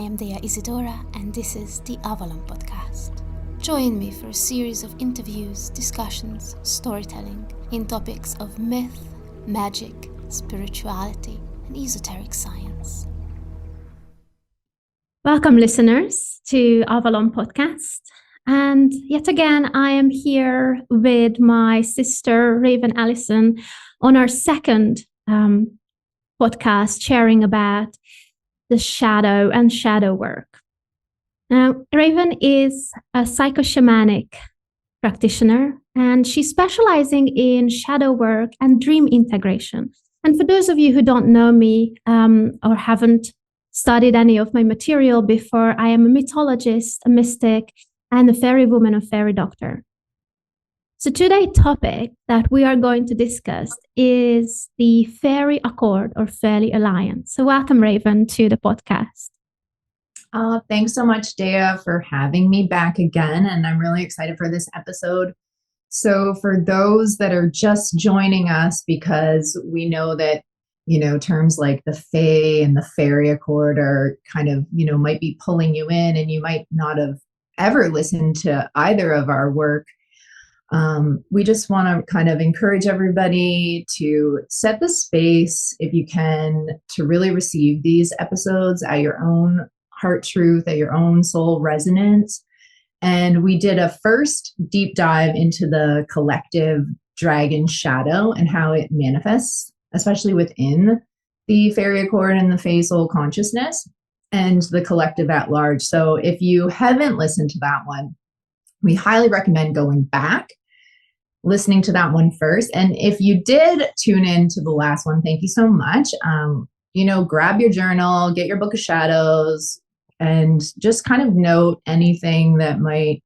am Dea Isidora, and this is the Avalon Podcast. Join me for a series of interviews, discussions, storytelling in topics of myth, magic, spirituality, and esoteric science. Welcome, listeners, to Avalon Podcast. And yet again, I am here with my sister, Raven Alison, on our second podcast, sharing about the shadow and shadow work. Now, Raven is a psycho-shamanic practitioner, and she's specializing in shadow work and dream integration. And for those of you who don't know me or haven't studied any of my material before, I am a mythologist, a mystic, and a fairy woman and fairy doctor. So today's topic that we are going to discuss is the Faery Accord or Faerie Alliance. So welcome, Raven, to the podcast. Thanks so much, Dea, for having me back again. And I'm really excited for this episode. So for those that are just joining us, because we know that, terms like the Fae and the Faery Accord are kind of, might be pulling you in, and you might not have ever listened to either of our work. We just want to kind of encourage everybody to set the space, if you can, to really receive these episodes at your own heart truth, at your own soul resonance. And we did a first deep dive into the collective dragon shadow and how it manifests, especially within the Faery Accord and the Fae Soul consciousness and the collective at large. So if you haven't listened to that one, we highly recommend going back, listening to that one first. And if you did tune in to the last one, thank you so much. Grab your journal, get your book of shadows, and just kind of note anything that might,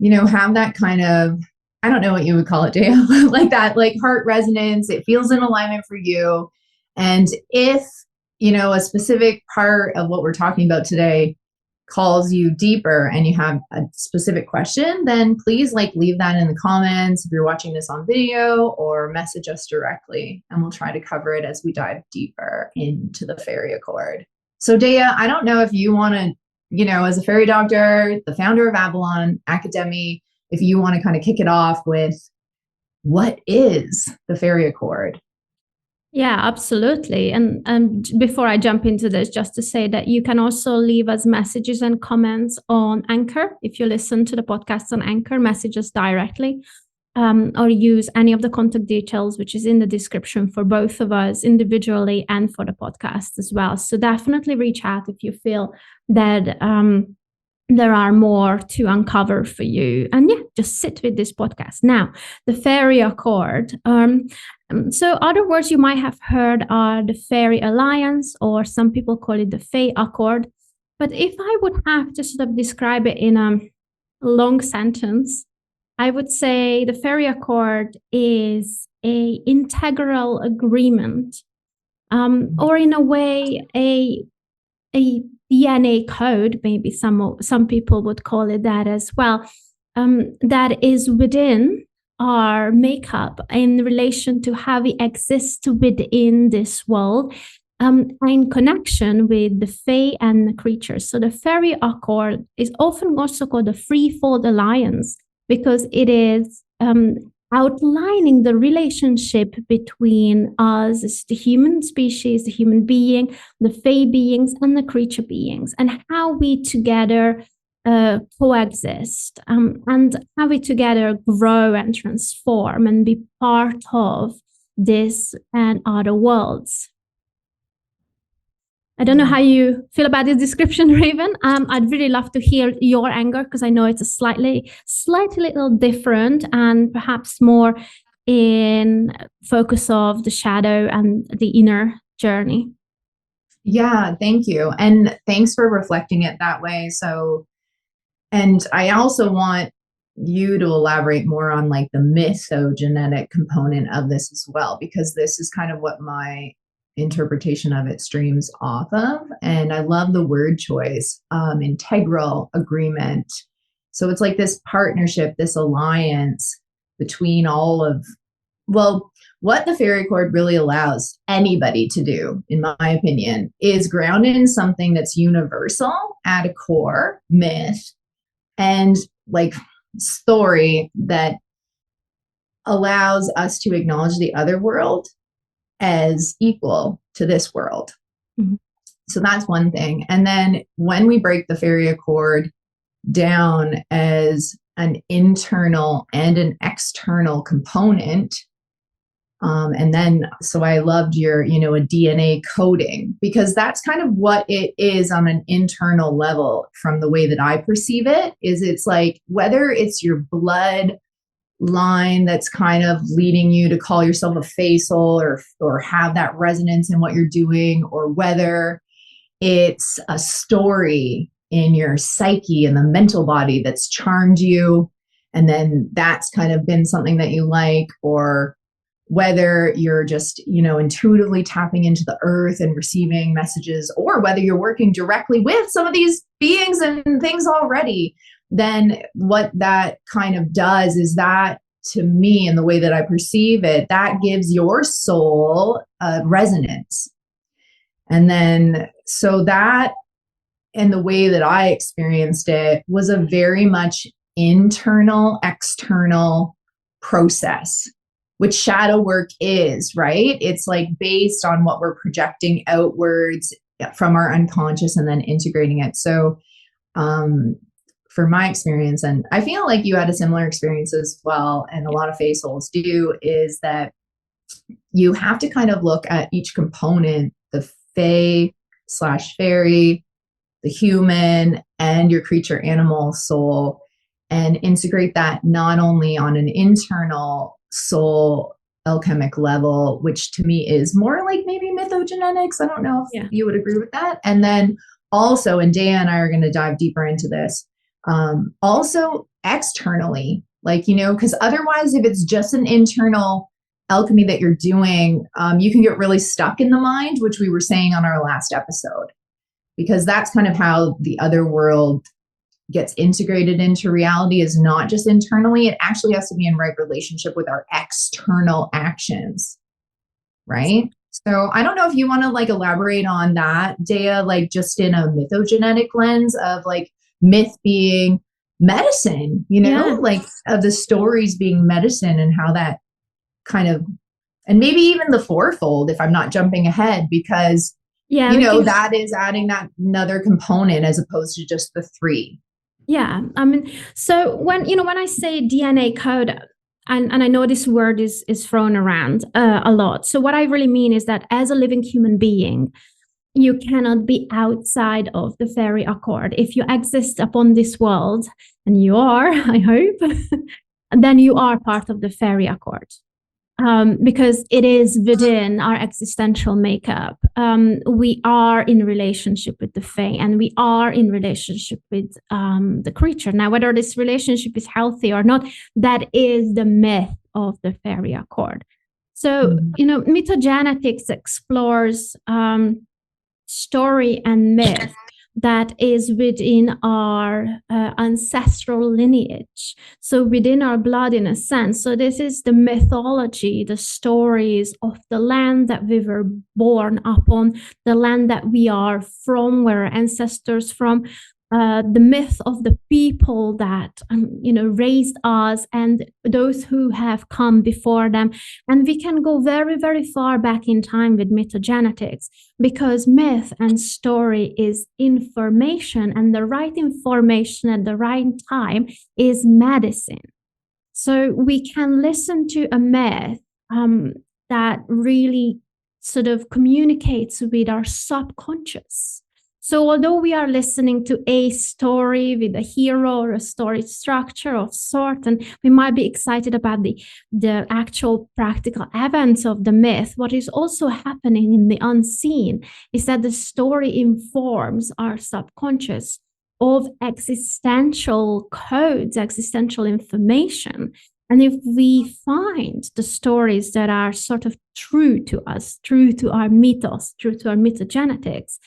have that kind of, I don't know what you would call it, Dea, like that, like heart resonance. It feels in alignment for you. And if, a specific part of what we're talking about today calls you deeper and you have a specific question, then please leave that in the comments if you're watching this on video, or message us directly, and we'll try to cover it as we dive deeper into the Faery Accord. So Dea, I don't know if you want to, as a fairy doctor, the founder of Avalon Academy, if you want to kind of kick it off with what is the Faery Accord? Yeah, absolutely. And before I jump into this, just to say that you can also leave us messages and comments on Anchor. If you listen to the podcast on Anchor, message us directly, or use any of the contact details, which is in the description for both of us individually and for the podcast as well. So definitely reach out if you feel that there are more to uncover for you. And just sit with this podcast. Now, the Faery Accord. So other words you might have heard are the Faery Alliance, or some people call it the Fae Accord. But if I would have to sort of describe it in a long sentence, I would say the Faery Accord is a integral agreement, or in a way, a DNA code, maybe some people would call it that as well, that is within our makeup in relation to how we exist within this world, in connection with the Fae and the creatures. So the Faery Accord is often also called the Threefold Alliance, because it is outlining the relationship between us as the human species, the human being, the Fae beings, and the creature beings, and how we together coexist, and how we together grow and transform and be part of this and other worlds. I don't know how you feel about this description, Raven. I'd really love to hear your angle, because I know it's a slightly little different, and perhaps more in focus of the shadow and the inner journey. Yeah, thank you. And thanks for reflecting it that way. So, and I also want you to elaborate more on the mythogenetic component of this as well, because this is kind of what my interpretation of it streams off of. And I love the word choice, integral agreement. So it's like this partnership, this alliance between all of, what the Faery Accord really allows anybody to do, in my opinion, is ground in something that's universal at a core, myth, and like story that allows us to acknowledge the other world as equal to this world. Mm-hmm. So that's one thing. And then when we break the Faery Accord down as an internal and an external component, and then, so I loved your, a DNA coding, because that's kind of what it is on an internal level from the way that I perceive it, is it's like, whether it's your blood line that's kind of leading you to call yourself a Fae Soul or have that resonance in what you're doing, or whether it's a story in your psyche and the mental body that's charmed you, and then that's kind of been something that you like, or whether you're just, intuitively tapping into the earth and receiving messages, or whether you're working directly with some of these beings and things already, then what that kind of does is that, to me, in the way that I perceive it, that gives your soul a resonance. And then, so that, and the way that I experienced it was a very much internal, external process, which shadow work is, right? It's like based on what we're projecting outwards from our unconscious and then integrating it. So for my experience, and I feel like you had a similar experience as well, and a lot of Fae Souls do, is that you have to kind of look at each component, the Fae/Fairy, the human, and your creature animal soul, and integrate that not only on an internal soul alchemic level, which to me is more like maybe mythogenetics. I don't know if you would agree with that. And then also, and Dea and I are going to dive deeper into this, also externally, like, because otherwise, if it's just an internal alchemy that you're doing, you can get really stuck in the mind, which we were saying on our last episode, because that's kind of how the other world gets integrated into reality, is not just internally. It actually has to be in right relationship with our external actions, right? So I don't know if you want to like elaborate on that, Dea, like just in a mythogenetic lens of like myth being medicine, like of the stories being medicine, and how that kind of, and maybe even the fourfold, if I'm not jumping ahead, because that is adding that another component as opposed to just the three. Yeah. I mean, so when I say DNA code, and I know this word is thrown around a lot. So what I really mean is that as a living human being, you cannot be outside of the Faery Accord. If you exist upon this world, and you are, I hope, then you are part of the Faery Accord. Because it is within our existential makeup. We are in relationship with the Fae, and we are in relationship with the creature. Now, whether this relationship is healthy or not, that is the myth of the Faery Accord. So, mythogenetics explores story and myth that is within our ancestral lineage. So within our blood, in a sense. So this is the mythology, the stories of the land that we were born upon, the land that we are from, where our ancestors from, the myth of the people that, raised us, and those who have come before them. And we can go very, very far back in time with mythogenetics, because myth and story is information, and the right information at the right time is medicine. So we can listen to a myth that really sort of communicates with our subconscious. So although we are listening to a story with a hero or a story structure of sort, and we might be excited about the actual practical events of the myth, what is also happening in the unseen is that the story informs our subconscious of existential codes, existential information. And if we find the stories that are sort of true to us, true to our mythos, true to our mythogenetics,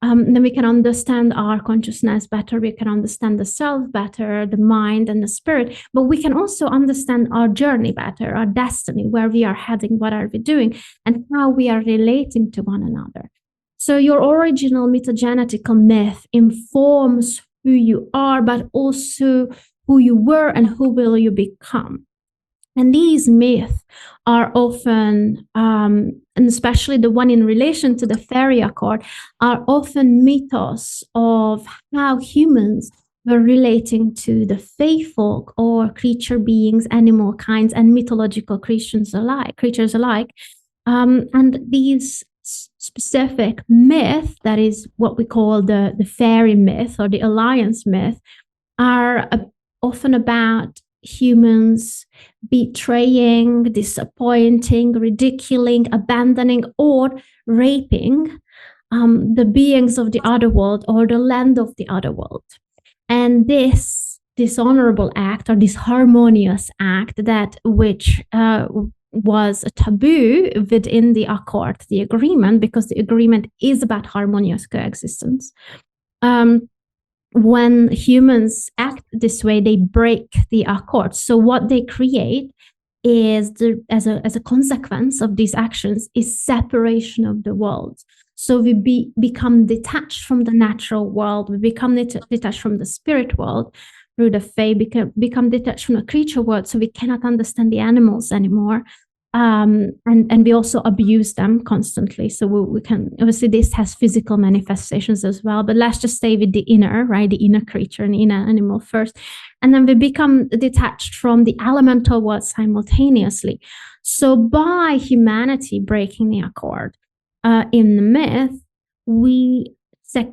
then we can understand our consciousness better. We can understand the self better, the mind and the spirit. But we can also understand our journey better, our destiny, where we are heading, what are we doing, and how we are relating to one another. So your original mythogenetical myth informs who you are, but also who you were and who will you become. And these myths are often, and especially the one in relation to the Faery Accord, are often mythos of how humans were relating to the fae folk or creature beings, animal kinds, and mythological creatures alike. And these specific myth, that is what we call the fairy myth or the alliance myth, are often about humans betraying, disappointing, ridiculing, abandoning, or raping the beings of the other world or the land of the other world. And this dishonorable act or this harmonious act, that which was a taboo within the accord, the agreement, because the agreement is about harmonious coexistence. When humans act this way, they break the accord. So what they create is, as a consequence of these actions, is separation of the world. So we become detached from the natural world. We become detached from the spirit world through the fae, become detached from the creature world. So we cannot understand the animals anymore. And we also abuse them constantly. So we can, obviously this has physical manifestations as well, but let's just stay with the inner, right? The inner creature and the inner animal first. And then we become detached from the elemental world simultaneously. So by humanity breaking the accord in the myth, we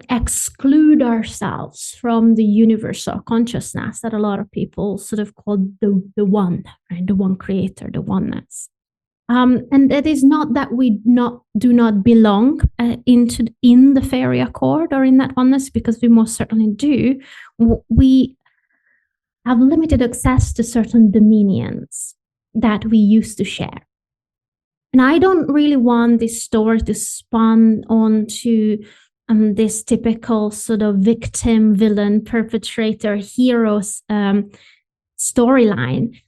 exclude ourselves from the universal consciousness that a lot of people sort of call the one, right? The one creator, the oneness. And it is not that we do not belong in the Faery Accord or in that oneness, because we most certainly do. We have limited access to certain dominions that we used to share. And I don't really want this story to spawn onto this typical sort of victim, villain, perpetrator, heroes storyline.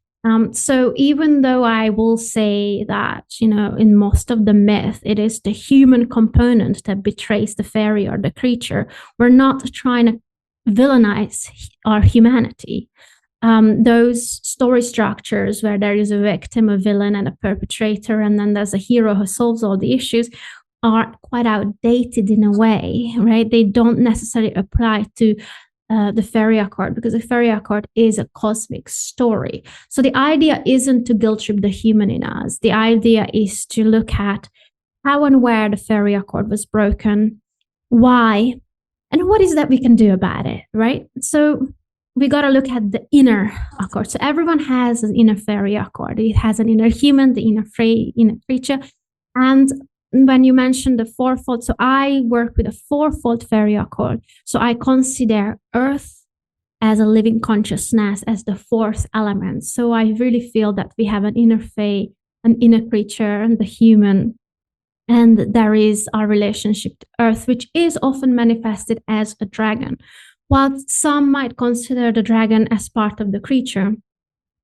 So even though I will say that, in most of the myth, it is the human component that betrays the fairy or the creature, we're not trying to villainize our humanity. Those story structures where there is a victim, a villain, and a perpetrator, and then there's a hero who solves all the issues, are quite outdated in a way, right? They don't necessarily apply to the Faery Accord, because the Faery Accord is a cosmic story. So the idea isn't to guilt trip the human in us. The idea is to look at how and where the Faery Accord was broken, why, and what is that we can do about it, right? So we got to look at the inner accord. So everyone has an inner Faery Accord. It has an inner human, the inner Fae, inner creature. And when you mentioned the fourfold, so I work with a fourfold Faery Accord. So I consider Earth as a living consciousness, as the fourth element. So I really feel that we have an inner Fae, an inner creature, and the human. And there is our relationship to Earth, which is often manifested as a dragon. While some might consider the dragon as part of the creature,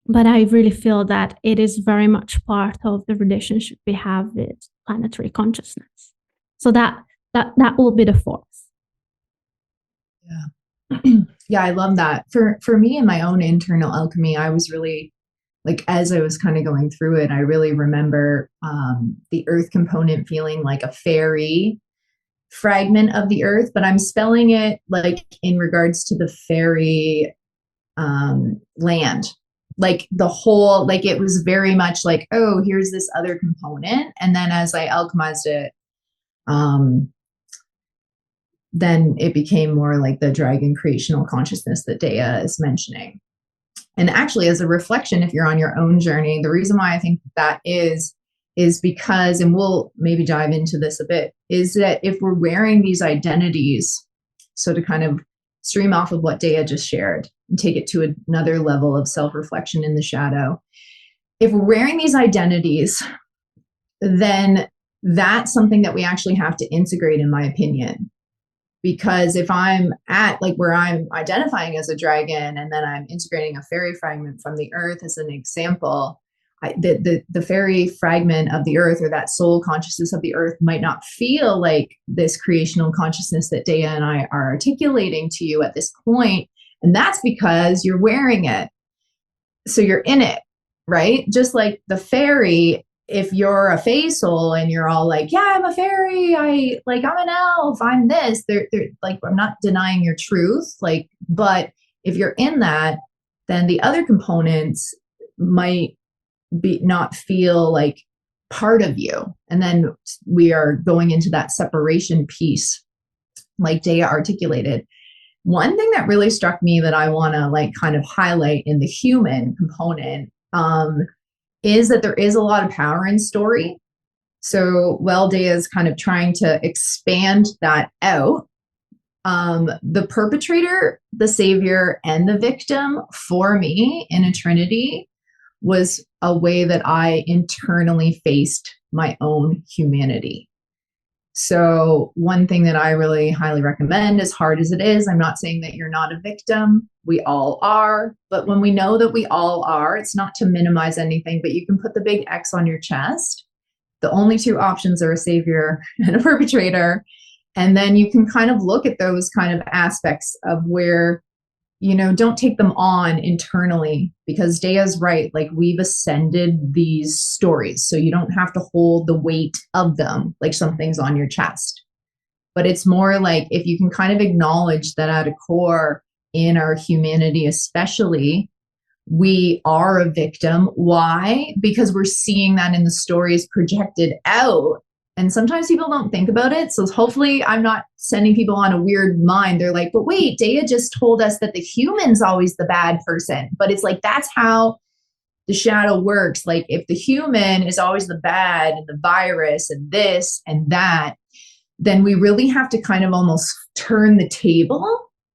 but I really feel that it is very much part of the relationship we have with planetary consciousness. So that will be the fourth. Yeah. Yeah, I love that. For me in my own internal alchemy, I was really, like, as I was kind of going through it, I really remember the earth component feeling like a fairy fragment of the earth, but I'm spelling it like in regards to the fairy land. Like the whole, like it was very much like, oh, here's this other component. And then as I alchemized it, then it became more like the dragon creational consciousness that Dea is mentioning. And actually, as a reflection, if you're on your own journey, the reason why I think that is because, and we'll maybe dive into this a bit, is that if we're wearing these identities, so to kind of stream off of what Dea just shared and take it to another level of self-reflection in the shadow, if we're wearing these identities, then that's something that we actually have to integrate, in my opinion. Because if I'm at like where I'm identifying as a dragon and then I'm integrating a fairy fragment from the earth as an example, the fairy fragment of the earth, or that soul consciousness of the earth, might not feel like this creational consciousness that Dea and I are articulating to you at this point. And that's because you're wearing it. So you're in it, right? Just like the fairy, if you're a Fae soul and you're all like, yeah, I'm a fairy, I'm an elf, I'm this, they're like, I'm not denying your truth, like, but if you're in that, then the other components might be not feel like part of you. And then we are going into that separation piece, like Dea articulated. One thing that really struck me that I want to like kind of highlight in the human component is that there is a lot of power in story. So while Dea is kind of trying to expand that out, the perpetrator, the savior, and the victim for me in a trinity was a way that I internally faced my own humanity. So one thing that I really highly recommend, as hard as it is, I'm not saying that you're not a victim. We all are. But when we know that we all are, it's not to minimize anything, but you can put the big X on your chest. The only two options are a savior and a perpetrator. And then you can kind of look at those kind of aspects of where, you know, don't take them on internally, because Dea's right. Like, we've ascended these stories, so you don't have to hold the weight of them like something's on your chest. But it's more like if you can kind of acknowledge that at a core in our humanity, especially, we are a victim. Why? Because we're seeing that in the stories projected out. And sometimes people don't think about it. So hopefully I'm not sending people on a weird mind. They're like, but wait, Dea just told us that the human's always the bad person. But it's like, that's how the shadow works. Like, if the human is always the bad and the virus and this and that, then we really have to kind of almost turn the table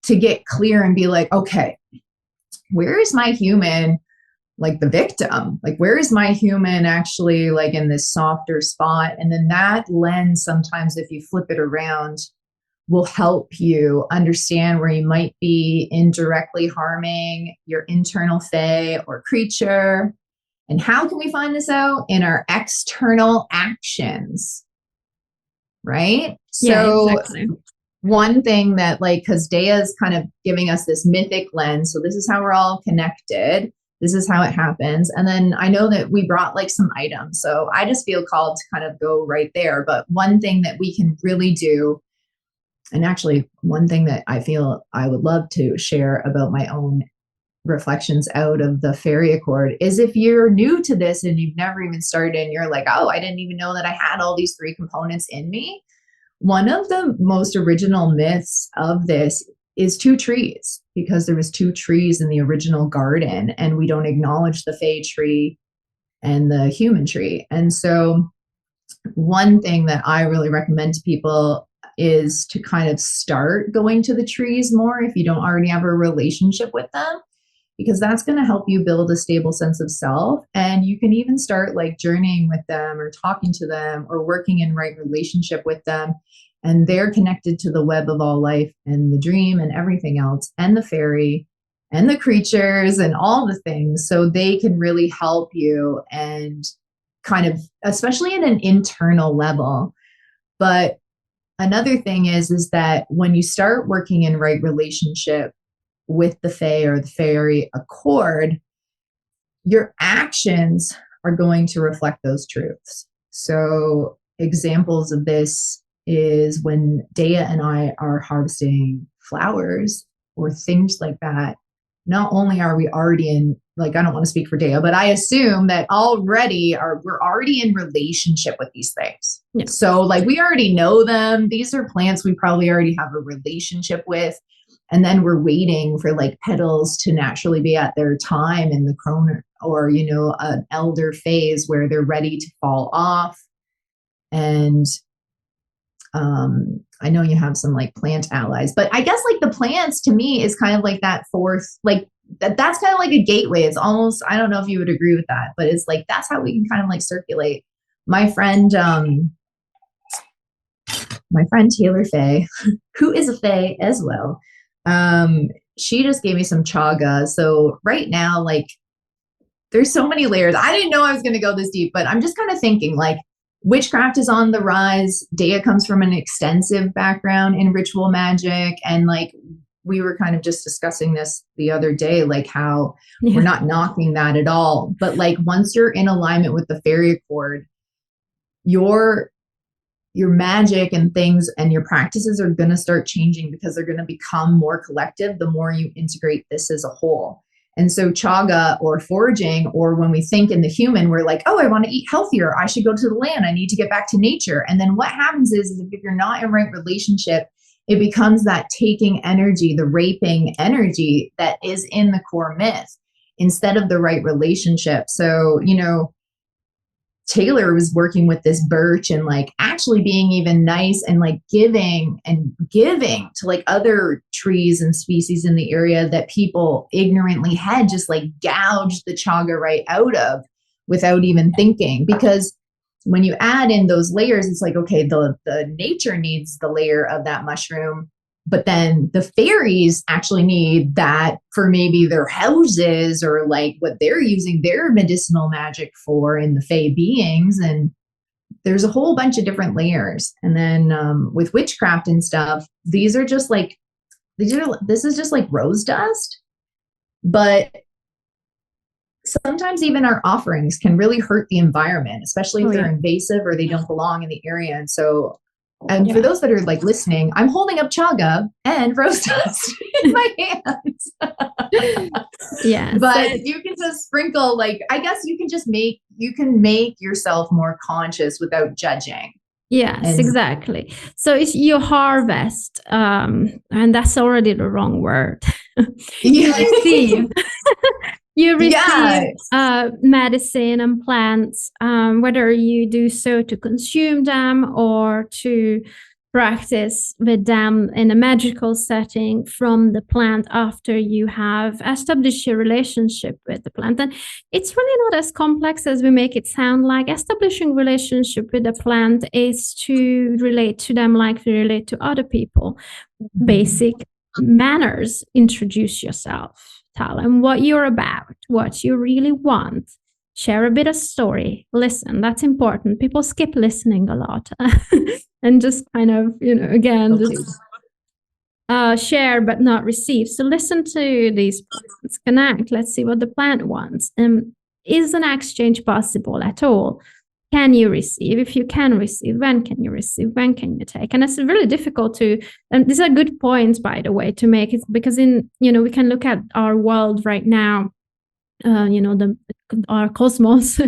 to get clear and be like, okay, where is my human? Like the victim, like, where is my human actually like in this softer spot? And then that lens, sometimes if you flip it around, will help you understand where you might be indirectly harming your internal fae or creature. And how can we find this out? In our external actions, right? Yeah, So exactly. one thing that, like, because Dea is kind of giving us this mythic lens, so this is how we're all connected. This is how it happens. And then I know that we brought like some items, so I just feel called to kind of go right there. But one thing that we can really do, and actually one thing that I feel I would love to share about my own reflections out of the Faery Accord, is if you're new to this and you've never even started and you're like, oh, I didn't even know that I had all these three components in me. One of the most original myths of this is two trees, because there was two trees in the original garden, and we don't acknowledge the Fae tree and the human tree. And so one thing that I really recommend to people is to kind of start going to the trees more if you don't already have a relationship with them, because that's going to help you build a stable sense of self. And you can even start like journeying with them or talking to them or working in right relationship with them. And they're connected to the web of all life and the dream and everything else, and the fairy and the creatures and all the things. So they can really help you, and kind of, especially at an internal level. But another thing is that when you start working in right relationship with the Fae or the Faery Accord, your actions are going to reflect those truths. So examples of this is when Dea and I are harvesting flowers or things like that. Not only are we already in, like, I don't want to speak for Dea, but I assume that we're already in relationship with these things. Yeah. So like, we already know them. These are plants we probably already have a relationship with. And then we're waiting for like petals to naturally be at their time in the crone, or, you know, an elder phase where they're ready to fall off. And I know you have some like plant allies, but I guess like the plants to me is kind of like that fourth, like that's kind of like a gateway. It's almost, I don't know if you would agree with that, but it's like, that's how we can kind of like circulate. My friend, my friend Taylor Faye, who is a Fae as well, she just gave me some chaga. So right now, like, there's so many layers. I didn't know I was going to go this deep, but I'm just kind of thinking, like, witchcraft is on the rise. Dea comes from an extensive background in ritual magic. And like, we were kind of just discussing this the other day, like how we're not knocking that at all. But like, once you're in alignment with the Faery Accord, your magic and things and your practices are going to start changing because they're going to become more collective the more you integrate this as a whole. And so chaga or foraging, or when we think in the human, we're like, oh, I want to eat healthier. I should go to the land. I need to get back to nature. And then what happens is if you're not in right relationship, it becomes that taking energy, the raping energy that is in the core myth instead of the right relationship. So, you know, Taylor was working with this birch and like actually being even nice and like giving to like other trees and species in the area that people ignorantly had just like gouged the chaga right out of without even thinking. Because when you add in those layers, it's like, okay, the nature needs the layer of that mushroom, but then the fairies actually need that for maybe their houses or like what they're using their medicinal magic for in the Fae beings. And there's a whole bunch of different layers. And then with witchcraft and stuff, this is just like rose dust. But sometimes even our offerings can really hurt the environment, especially if they're invasive or they don't belong in the area. And so, and for those that are like listening, I'm holding up chaga and rose dust in my hands. Yeah. But you can just sprinkle, like, I guess you can make yourself more conscious without judging. Yes, exactly. So it's you harvest, and that's already the wrong word. You receive. You receive medicine and plants, whether you do so to consume them or to practice with them in a magical setting from the plant after you have established your relationship with the plant. And it's really not as complex as we make it sound. Like establishing relationship with the plant is to relate to them like we relate to other people. Basic manners: introduce yourself, tell them what you're about, what you really want, share a bit of story, listen. That's important. People skip listening a lot and just kind of, again, just share but not receive. So listen to these plants, connect. Let's see what the plant wants. Is an exchange possible at all? Can you receive? If you can receive, when can you receive? When can you take? And it's really difficult to, and these are good points, by the way, to make it, because we can look at our world right now, our cosmos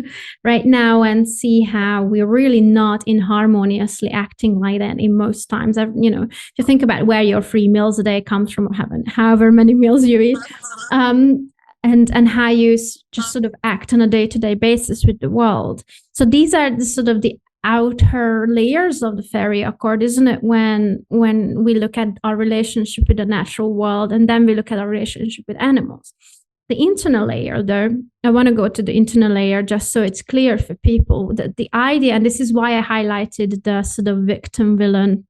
right now, and see how we're really not in harmoniously acting like that in most times. If you think about where your 3 meals a day comes from, however many meals you eat, and how you just sort of act on a day-to-day basis with the world. So these are the outer layers of the Faery Accord, isn't it? When we look at our relationship with the natural world, and then we look at our relationship with animals. The internal layer, though, I want to go to the internal layer just so it's clear for people that the idea, and this is why I highlighted the sort of victim, villain,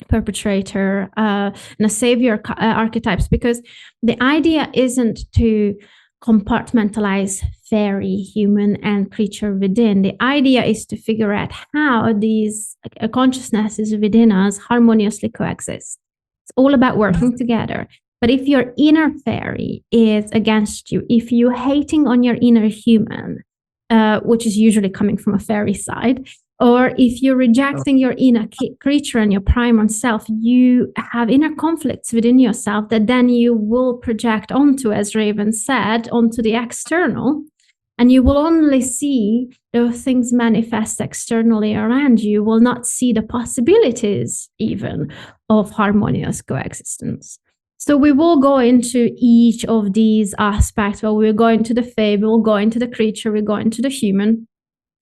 perpetrator, and a savior archetypes, because the idea isn't to compartmentalize fairy, human, and creature within. The idea is to figure out how these consciousnesses within us harmoniously coexist. It's all about working together. But if your inner fairy is against you, if you're hating on your inner human, which is usually coming from a fairy side, or if you're rejecting your inner creature and your primal self, you have inner conflicts within yourself that then you will project onto, as Raven said, onto the external. And you will only see those things manifest externally around you. You will not see the possibilities even of harmonious coexistence. So we will go into each of these aspects. Well, we'll go into the Fae, we'll go into the creature, we'll go into the human,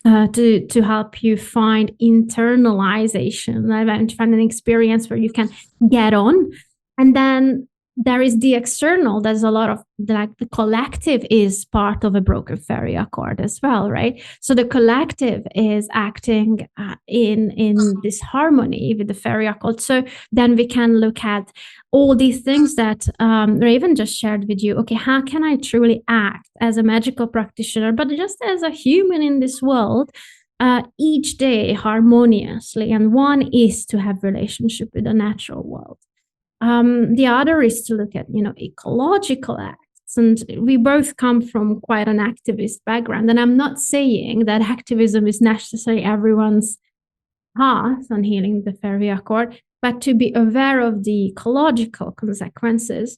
to help you find internalization, and find an experience where you can get on. And then there is the external. There's a lot of like the collective is part of a broken Faery Accord as well, right? So the collective is acting in this harmony with the Faery Accord. So then we can look at all these things that Raven just shared with you. Okay, how can I truly act as a magical practitioner, but just as a human in this world, each day harmoniously? And one is to have relationship with the natural world. The other is to look at, ecological acts. And we both come from quite an activist background. And I'm not saying that activism is necessarily everyone's path on healing the Faery Accord, but to be aware of the ecological consequences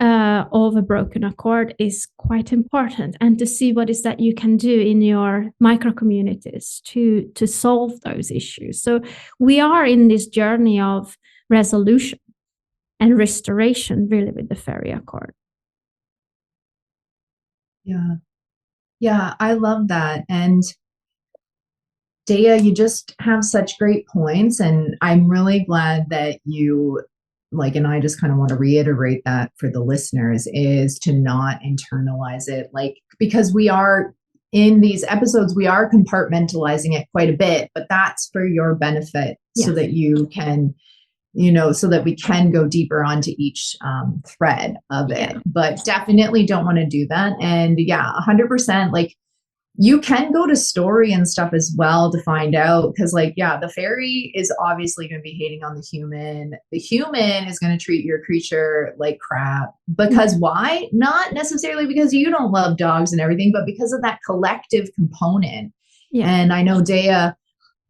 of a broken accord is quite important, and to see what is that you can do in your micro communities to solve those issues. So we are in this journey of resolution and restoration, really, with the Faery Accord. Yeah, I love that. And Dea, you just have such great points, and I'm really glad that you, and I just kind of want to reiterate that for the listeners, is to not internalize it, because we are in these episodes, we are compartmentalizing it quite a bit, but that's for your benefit. Yes. So that you can, so that we can go deeper onto each thread of it. Yeah. But definitely don't want to do that. And 100%, you can go to story and stuff as well to find out, because the fairy is obviously going to be hating on the human. The human is going to treat your creature like crap. Because why? Not necessarily because you don't love dogs and everything, but because of that collective component. Yeah. And I know Dea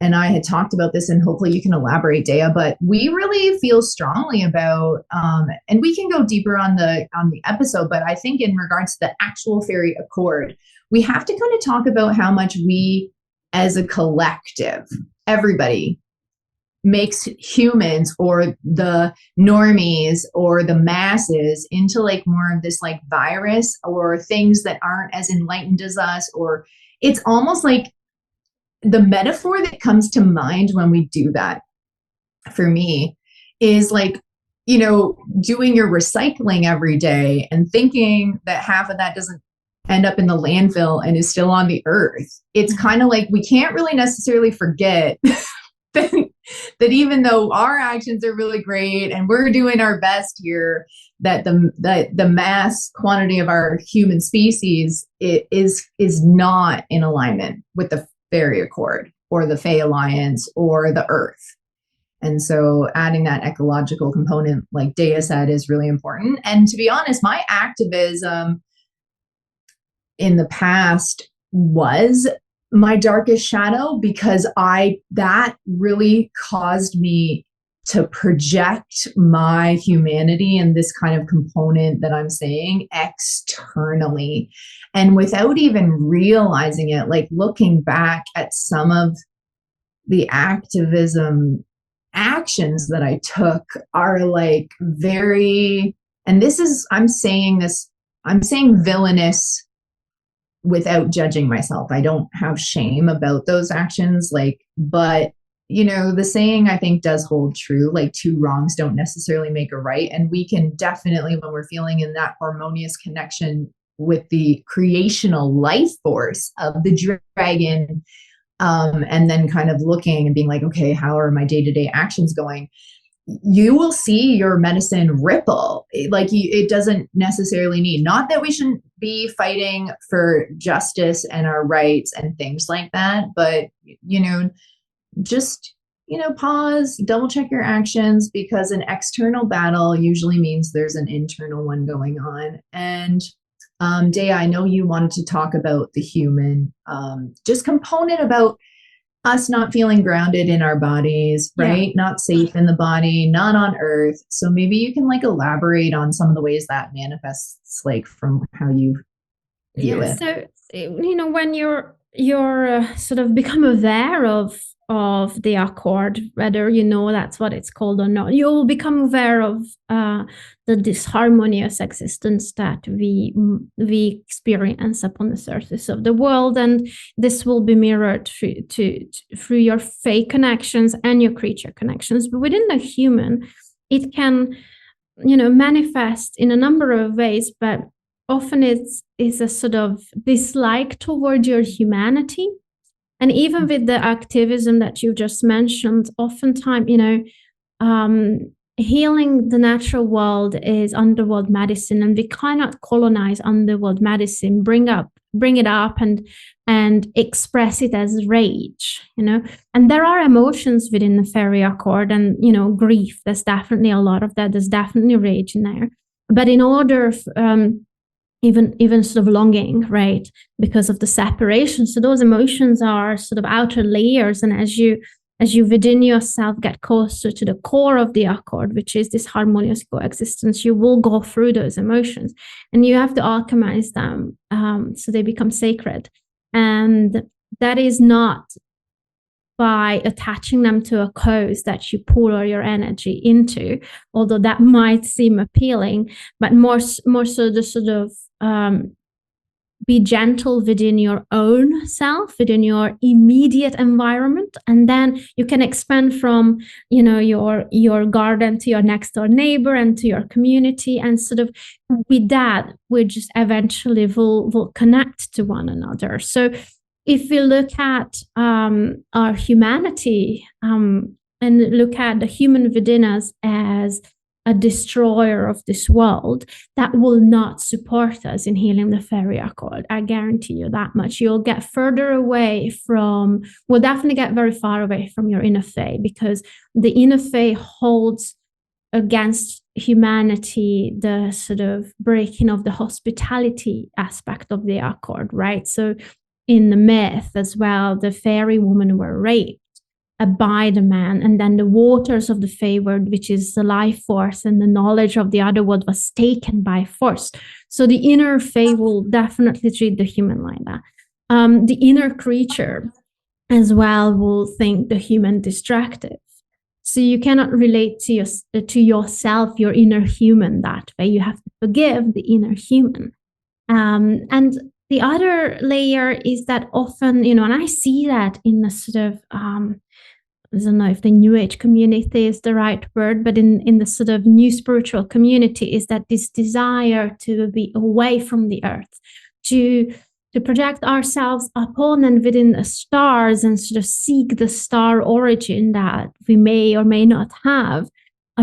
and I had talked about this, and hopefully you can elaborate, Dea, but we really feel strongly about, and we can go deeper on the episode, but I think in regards to the actual Faery Accord, we have to kind of talk about how much we as a collective, everybody, makes humans or the normies or the masses into more of this virus, or things that aren't as enlightened as us. Or it's almost like the metaphor that comes to mind when we do that for me is doing your recycling every day and thinking that half of that doesn't end up in the landfill and is still on the earth. It's kind of we can't really necessarily forget that even though our actions are really great and we're doing our best here, that the mass quantity of our human species is not in alignment with the Faery Accord or the Fae Alliance or the earth. And so adding that ecological component, like Dea said, is really important. And to be honest, my activism in the past was my darkest shadow, because that really caused me to project my humanity and this kind of component that I'm saying externally. And without even realizing it, looking back at some of the activism actions that I took are very, and I'm saying villainous without judging myself. I don't have shame about those actions, but the saying I think does hold true, two wrongs don't necessarily make a right. And we can definitely, when we're feeling in that harmonious connection with the creational life force of the dragon, and then kind of looking and being okay, how are my day-to-day actions going? You will see your medicine ripple. It doesn't necessarily need, not that we shouldn't be fighting for justice and our rights and things like that, but just pause, double check your actions, because an external battle usually means there's an internal one going on. And Dea, I know you wanted to talk about the human just component about us not feeling grounded in our bodies, right? Yeah. Not safe in the body, not on earth. So maybe you can elaborate on some of the ways that manifests, from how you view it. So, when you're sort of become aware of the accord, whether that's what it's called or not, you'll become aware of the disharmonious existence that we experience upon the surface of the world, and this will be mirrored through your Fae connections and your creature connections. But within the human, it can manifest in a number of ways, but often it's a sort of dislike toward your humanity. And even with the activism that you just mentioned, oftentimes, healing the natural world is underworld medicine, and we cannot colonize underworld medicine, bring it up and express it as rage, and there are emotions within the Faery Accord, and grief, there's definitely a lot of that, there's definitely rage in there, but in order even sort of longing, right, because of the separation, so those emotions are sort of outer layers, and as you within yourself get closer to the core of the accord, which is this harmonious coexistence, you will go through those emotions, and you have to alchemize them so they become sacred. And that is not by attaching them to a cause that you pour all your energy into, although that might seem appealing, but more so the sort of be gentle within your own self, within your immediate environment, and then you can expand from your garden to your next door neighbor and to your community, and sort of with that we just eventually will connect to one another. So if we look at our humanity and look at the human within us as a destroyer of this world, that will not support us in healing the Faery Accord. I guarantee you that much. You'll get further away will definitely get very far away from your inner Fae, because the inner Fae holds against humanity the sort of breaking of the hospitality aspect of the Accord, right? So in the myth as well, the fairy women were raped by the man, and then the waters of the Fae world, which is the life force and the knowledge of the other world, was taken by force. So the inner Fae will definitely treat the human like that. The inner creature as well will think the human destructive. So you cannot relate to yourself, your inner human, that way. You have to forgive the inner human. And the other layer is that often, and I see that in the sort of, I don't know if the New Age community is the right word, but in the sort of new spiritual community, is that this desire to be away from the earth, to project ourselves upon and within the stars and sort of seek the star origin that we may or may not have,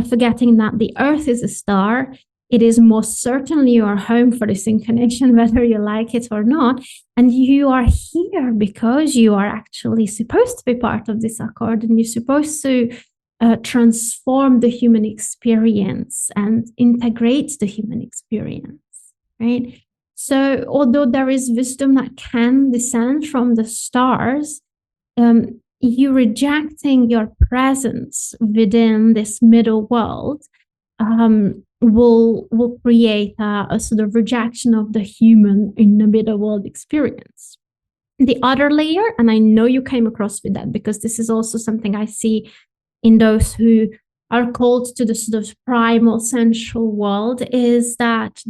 forgetting that the earth is a star. It is most certainly your home for this incarnation, whether you like it or not. And you are here because you are actually supposed to be part of this accord, and you're supposed to transform the human experience and integrate the human experience, right? So although there is wisdom that can descend from the stars, you rejecting your presence within this middle world will create a sort of rejection of the human in the middle world experience. The other layer, and I know you came across with that, because this is also something I see in those who are called to the sort of primal sensual world, is that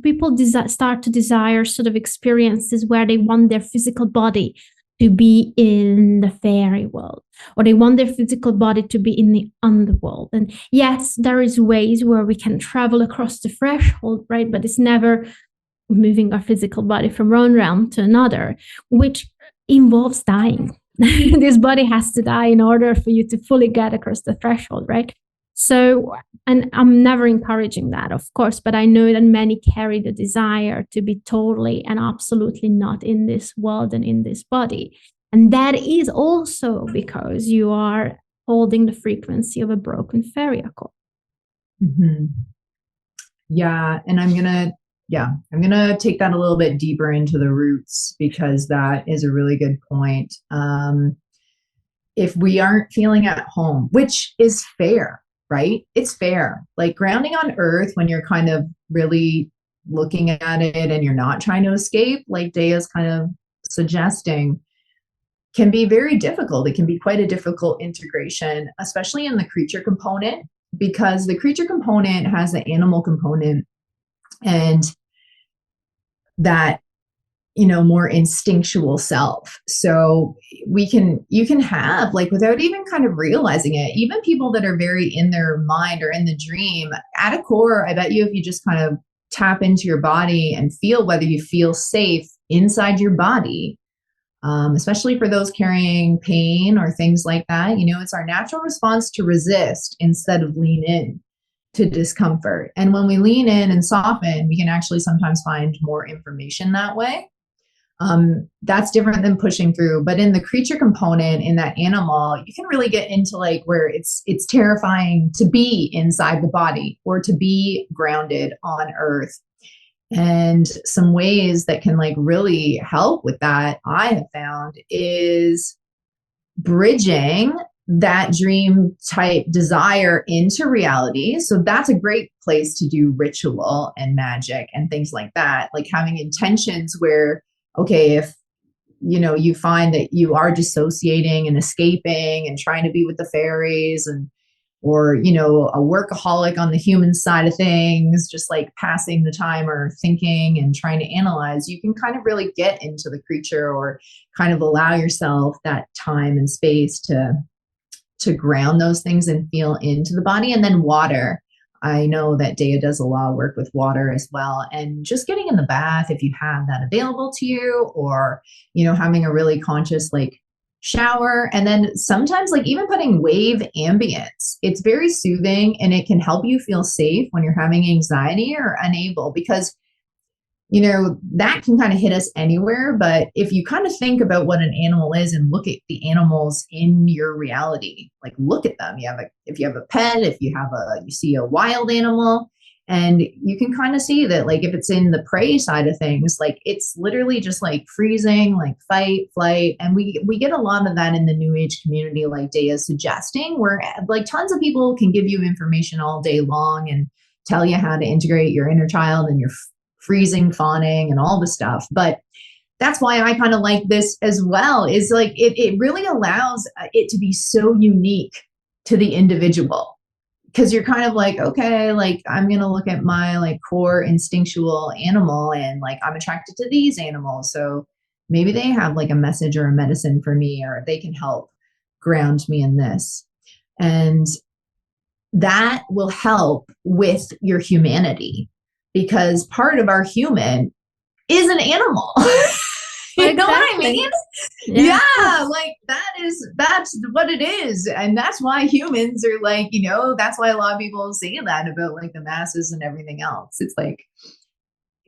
people start to desire sort of experiences where they want their physical body to be in the fairy world, or they want their physical body to be in the underworld. And yes, there is ways where we can travel across the threshold, right? But it's never moving our physical body from one realm to another, which involves dying. This body has to die in order for you to fully get across the threshold, right? So, and I'm never encouraging that, of course, but I know that many carry the desire to be totally and absolutely not in this world and in this body. And that is also because you are holding the frequency of a broken Faery Accord. Mm-hmm. Yeah. And I'm going to take that a little bit deeper into the roots, because that is a really good point. If we aren't feeling at home, which is fair, right? It's fair. Like grounding on earth, when you're kind of really looking at it and you're not trying to escape, like Dea's kind of suggesting, can be very difficult. It can be quite a difficult integration, especially in the creature component, because the creature component has the animal component, and that more instinctual self. So you can have, like, without even kind of realizing it, even people that are very in their mind or in the dream, at a core, I bet you if you just kind of tap into your body and feel whether you feel safe inside your body, especially for those carrying pain or things like that, it's our natural response to resist instead of lean in to discomfort. And when we lean in and soften, we can actually sometimes find more information that way. That's different than pushing through. But in the creature component, in that animal, you can really get into like where it's terrifying to be inside the body or to be grounded on earth. And some ways that can like really help with that, I have found, is bridging that dream type desire into reality. So that's a great place to do ritual and magic and things like that, like having intentions where, okay, if you find that you are dissociating and escaping and trying to be with the fairies, or a workaholic on the human side of things, just like passing the time or thinking and trying to analyze, you can kind of really get into the creature or kind of allow yourself that time and space to ground those things and feel into the body. And then water. I know that Dea does a lot of work with water as well. And just getting in the bath, if you have that available to you, or, having a really conscious like shower. And then sometimes like even putting wave ambience, it's very soothing and it can help you feel safe when you're having anxiety or unable, because that can kind of hit us anywhere. But if you kind of think about what an animal is and look at the animals in your reality, like look at them. If you have a pet, if you see a wild animal, and you can kind of see that, like, if it's in the prey side of things, like it's literally just like freezing, like fight, flight. And we get a lot of that in the new age community, like Dea is suggesting, where like tons of people can give you information all day long and tell you how to integrate your inner child and your freezing, fawning, and all the stuff. But that's why I kind of like this as well, is like it really allows it to be so unique to the individual, because you're kind of like, okay, like I'm going to look at my like core instinctual animal and like I'm attracted to these animals. So maybe they have like a message or a medicine for me, or they can help ground me in this. And that will help with your humanity, because part of our human is an animal. You know what I mean? Yeah, like that's what it is. And that's why humans are like, that's why a lot of people say that about like the masses and everything else. It's like,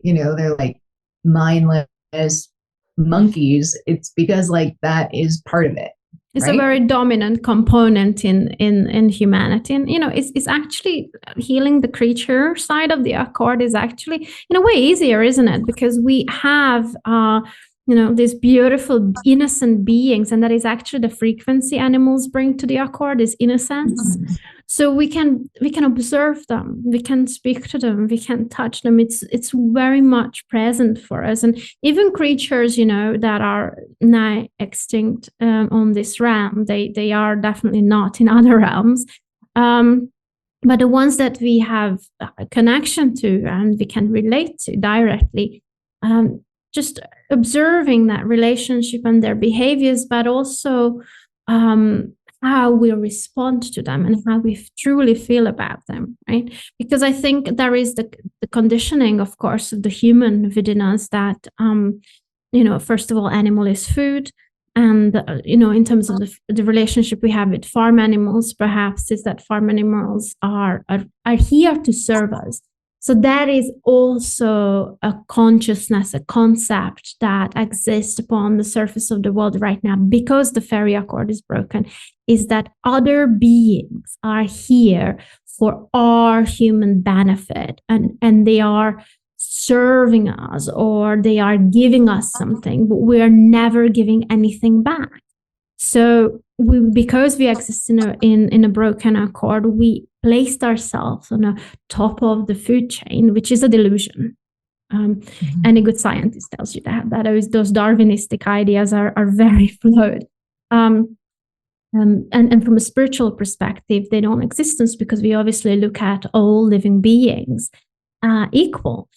they're like mindless monkeys. It's because like that is part of it. It's a very dominant component in humanity. And, it's actually healing the creature side of the accord is actually in a way easier, isn't it? Because we have, these beautiful innocent beings, and that is actually the frequency animals bring to the accord, is innocence. Mm-hmm. So we can observe them, we can speak to them, we can touch them. It's very much present for us. And even creatures, that are now extinct on this realm, they are definitely not in other realms. But the ones that we have a connection to and we can relate to directly, just observing that relationship and their behaviors, but also how we respond to them and how we truly feel about them, right? Because I think there is the conditioning, of course, of the human within us that, first of all, animal is food. And, in terms of the relationship we have with farm animals, perhaps, is that farm animals are here to serve us. So that is also a consciousness, a concept that exists upon the surface of the world right now, because the Faery Accord is broken, is that other beings are here for our human benefit, and they are serving us, or they are giving us something, but we are never giving anything back. So because we exist in a broken accord, we placed ourselves on the top of the food chain, which is a delusion. Any good scientist tells you that those Darwinistic ideas are very flawed. And from a spiritual perspective, they don't exist, because we obviously look at all living beings equal.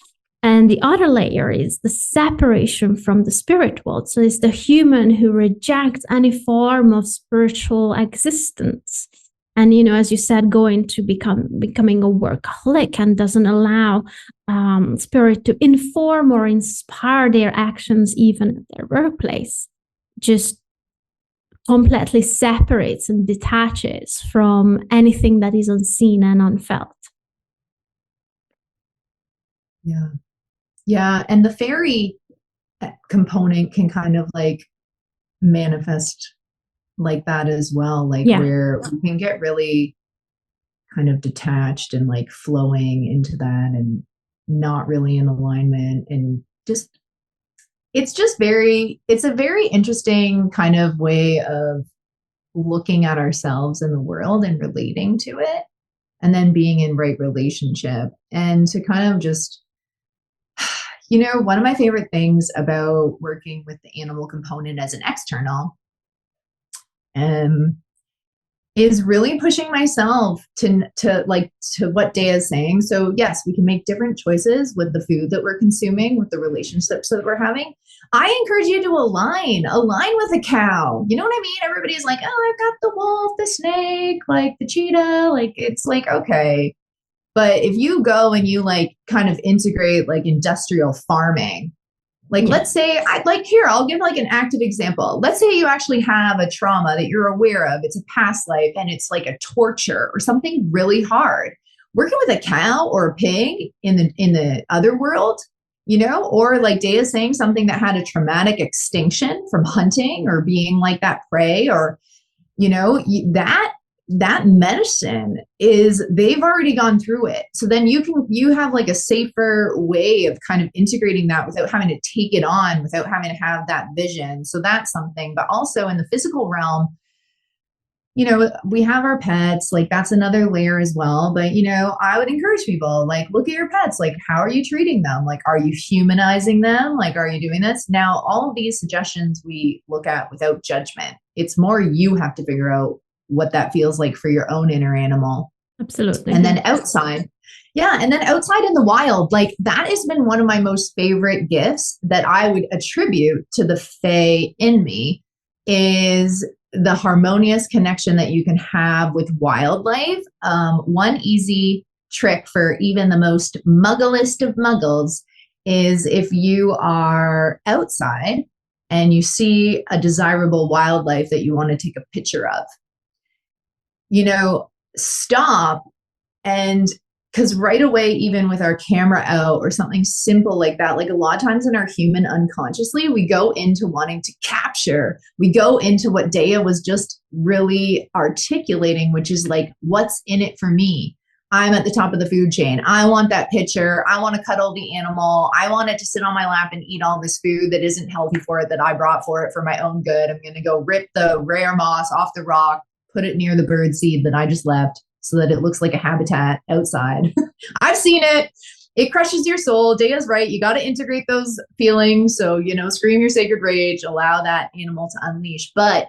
And the other layer is the separation from the spirit world. So it's the human who rejects any form of spiritual existence. And, as you said, going to becoming a workaholic and doesn't allow spirit to inform or inspire their actions, even at their workplace. Just completely separates and detaches from anything that is unseen and unfelt. Yeah. Yeah. And the fairy component can kind of like manifest like that as well. Like where we can get really kind of detached and like flowing into that and not really in alignment, and just, it's a very interesting kind of way of looking at ourselves in the world and relating to it, and then being in right relationship, and to kind of just, one of my favorite things about working with the animal component as an external is really pushing myself to what Dea is saying. So yes, we can make different choices with the food that we're consuming, with the relationships that we're having. I encourage you to align with a cow. You know what I mean? Everybody's like, oh, I've got the wolf, the snake, like the cheetah. Like, it's like, okay. But if you go and you like kind of integrate like industrial farming, like, let's say, I'll give like an active example. Let's say you actually have a trauma that you're aware of. It's a past life and it's like a torture or something really hard. Working with a cow or a pig in the other world, or like Dea is saying, something that had a traumatic extinction from hunting or being like that prey, or, that medicine is, they've already gone through it. So then you have like a safer way of kind of integrating that without having to take it on, without having to have that vision. So that's something. But also in the physical realm, we have our pets, like that's another layer as well. But, I would encourage people, like, look at your pets. Like, how are you treating them? Like, are you humanizing them? Like, are you doing this? Now, all of these suggestions we look at without judgment. It's more you have to figure out what that feels like for your own inner animal. Absolutely. And then outside. Yeah. And then outside in the wild, like that has been one of my most favorite gifts that I would attribute to the Fae in me, is the harmonious connection that you can have with wildlife. One easy trick for even the most mugglest of muggles is, if you are outside and you see a desirable wildlife that you want to take a picture of, stop. And because right away, even with our camera out or something simple like that, like a lot of times in our human unconsciously, we go into wanting to capture, we go into what Dea was just really articulating, which is like, what's in it for me? I'm at the top of the food chain. I want that picture. I want to cuddle the animal. I want it to sit on my lap and eat all this food that isn't healthy for it, that I brought for it for my own good. I'm going to go rip the rare moss off the rock, put it near the bird seed that I just left so that it looks like a habitat outside. I've seen it. It crushes your soul. Dea's right. You got to integrate those feelings. So, scream your sacred rage, allow that animal to unleash. But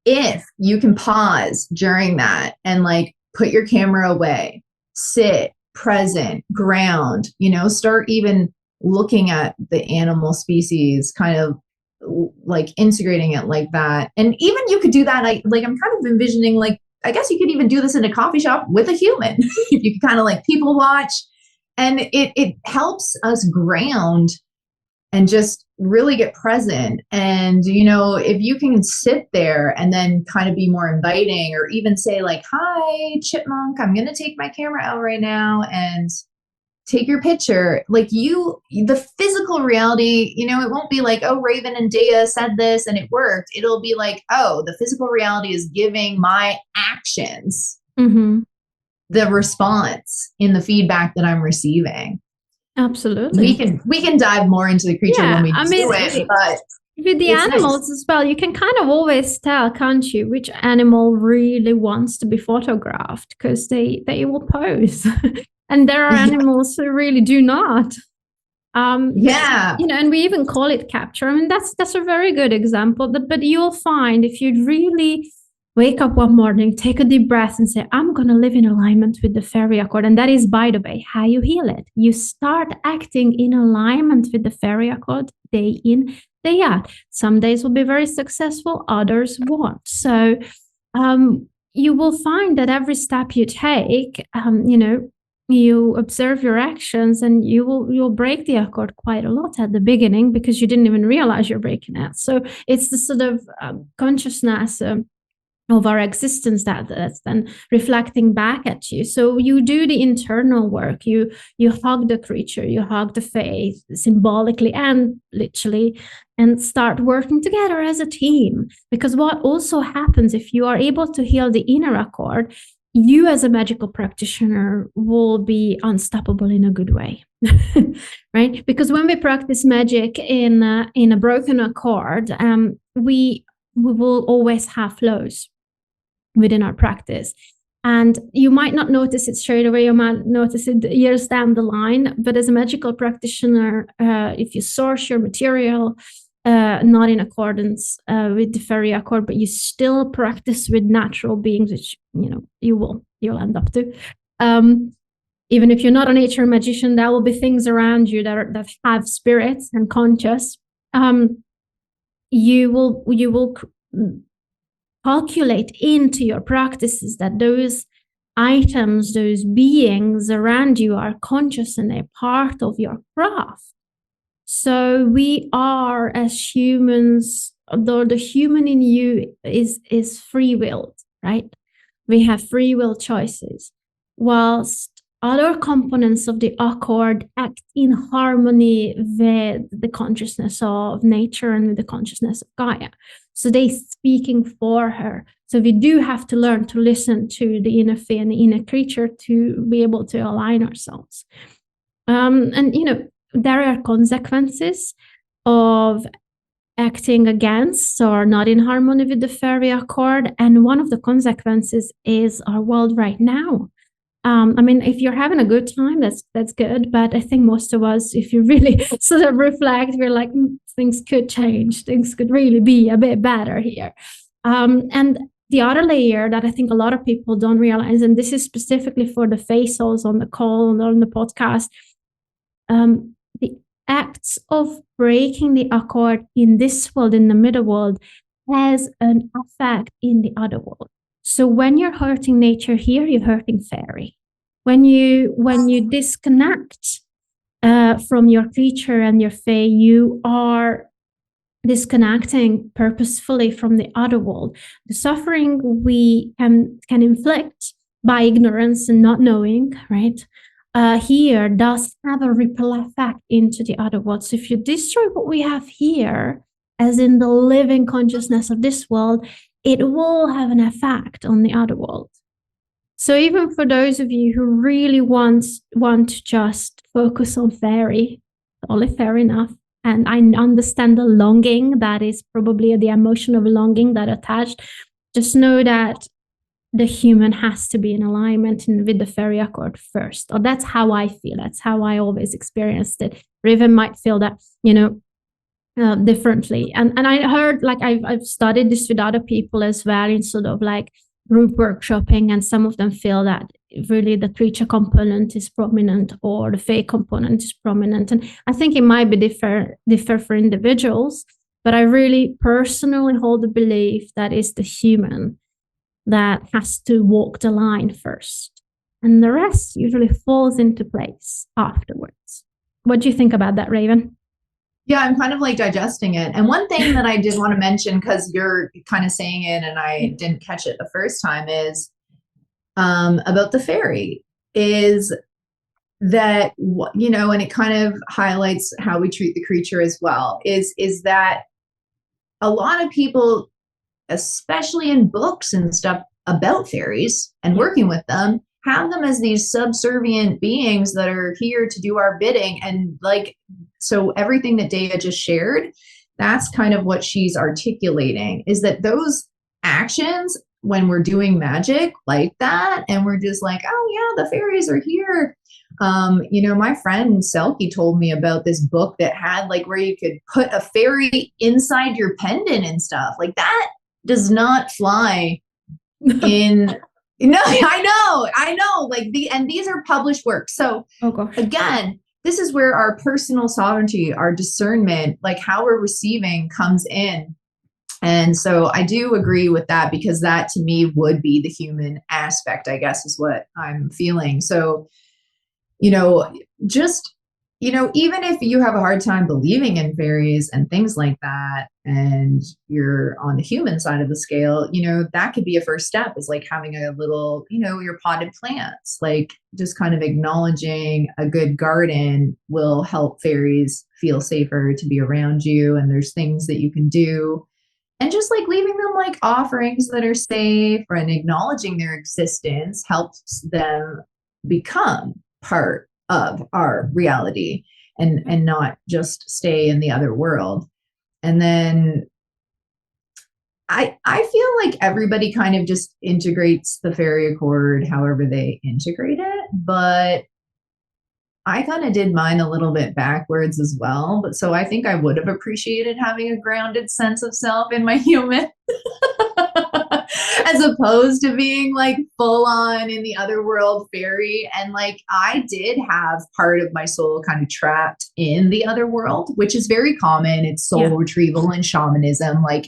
if you can pause during that and like put your camera away, sit, present, ground, start even looking at the animal species, kind of like integrating it like that. And even you could do that. I'm kind of envisioning, like, I guess you could even do this in a coffee shop with a human. You can kind of like people watch, and it helps us ground and just really get present. And, if you can sit there and then kind of be more inviting, or even say like, hi, chipmunk, I'm going to take my camera out right now and take your picture. Like the physical reality, it won't be like, oh, Raven and Dea said this and it worked. It'll be like, oh, the physical reality is giving my actions the response in the feedback that I'm receiving. Absolutely. We can dive more into the creature when we do it, but with the animals as well, you can kind of always tell, can't you, which animal really wants to be photographed, because they will pose. And there are animals who really do not. And we even call it capture. I mean, that's a very good example. But you'll find, if you really wake up one morning, take a deep breath and say, I'm going to live in alignment with the Faery Accord. And that is, by the way, how you heal it. You start acting in alignment with the Faery Accord day in, day out. Some days will be very successful, others won't. So you will find that every step you take, you observe your actions, and you'll break the accord quite a lot at the beginning because you didn't even realize you're breaking it. So it's the sort of consciousness of our existence that's then reflecting back at you. So you do the internal work. You hug the creature, you hug the fae, symbolically and literally, and start working together as a team. Because what also happens, if you are able to heal the inner accord, you as a magical practitioner will be unstoppable in a good way, right? Because when we practice magic in a broken accord, we will always have flows within our practice. And you might not notice it straight away, you might notice it years down the line, but as a magical practitioner, if you source your material not in accordance with the Faerie Accord, but you still practice with natural beings, which you'll end up to. Even if you're not a nature magician, there will be things around you that have spirits and conscious. You will calculate into your practices that those items, those beings around you are conscious and they're part of your craft. So we are, as humans, though the human in you is free-willed, right? We have free will choices, whilst other components of the accord act in harmony with the consciousness of nature and with the consciousness of Gaia. So they're speaking for her. So we do have to learn to listen to the inner fae and the inner creature to be able to align ourselves. There are consequences of acting against or not in harmony with the Faerie Accord. And one of the consequences is our world right now. If you're having a good time, that's good. But I think most of us, if you really sort of reflect, we're like, things could change. Things could really be a bit better here. And the other layer that I think a lot of people don't realize, and this is specifically for the Fae Souls on the call and on the podcast, the acts of breaking the accord in this world, in the middle world, has an effect in the other world. So when you're hurting nature here, you're hurting fairy. When you disconnect from your creature and your fae, you are disconnecting purposefully from the other world. The suffering we can inflict by ignorance and not knowing, right? Here does have a ripple effect into the other world. So if you destroy what we have here, as in the living consciousness of this world, it will have an effect on the other world. So even for those of you who really want to just focus on fairy, totally fair enough. And I understand the longing, that is probably the emotion of longing that attached. Just know that the human has to be in alignment with the Faerie Accord first. Or that's how I feel. That's how I always experienced it. Raven might feel that, differently. And I heard, like, I've studied this with other people as well in sort of like group workshopping, and some of them feel that really the creature component is prominent or the fae component is prominent. And I think it might be differ for individuals, but I really personally hold the belief that it's the human that has to walk the line first, and the rest usually falls into place afterwards. What do you think about that, Raven? Yeah, I'm kind of like digesting it. And one thing that I did want to mention, because you're kind of saying it and I didn't catch it the first time, is about the fairy, is that, and it kind of highlights how we treat the creature as well, is that a lot of people, especially in books and stuff about fairies and working with them, have them as these subservient beings that are here to do our bidding. And so everything that Dea just shared, that's kind of what she's articulating, is that those actions, when we're doing magic like that, and we're just like, oh yeah, the fairies are here. My friend Selkie told me about this book that had where you could put a fairy inside your pendant and stuff. Like, that does not fly in no, I know, like these are published works. So again, this is where our personal sovereignty, our discernment, like how we're receiving comes in. And so I do agree with that, because that to me would be the human aspect, I guess, is what I'm feeling. So, just, even if you have a hard time believing in fairies and things like that, and you're on the human side of the scale, that could be a first step, is like having a little, your potted plants, like just kind of acknowledging a good garden will help fairies feel safer to be around you. And there's things that you can do. And just like leaving them like offerings that are safe, and acknowledging their existence helps them become part of our reality, and not just stay in the other world. And then I feel like everybody kind of just integrates the Faery Accord however they integrate it, but I kind of did mine a little bit backwards as well. But so I think I would have appreciated having a grounded sense of self in my human, as opposed to being like full on in the other world fairy. And like, I did have part of my soul kind of trapped in the other world, which is very common. It's soul retrieval and shamanism. Like,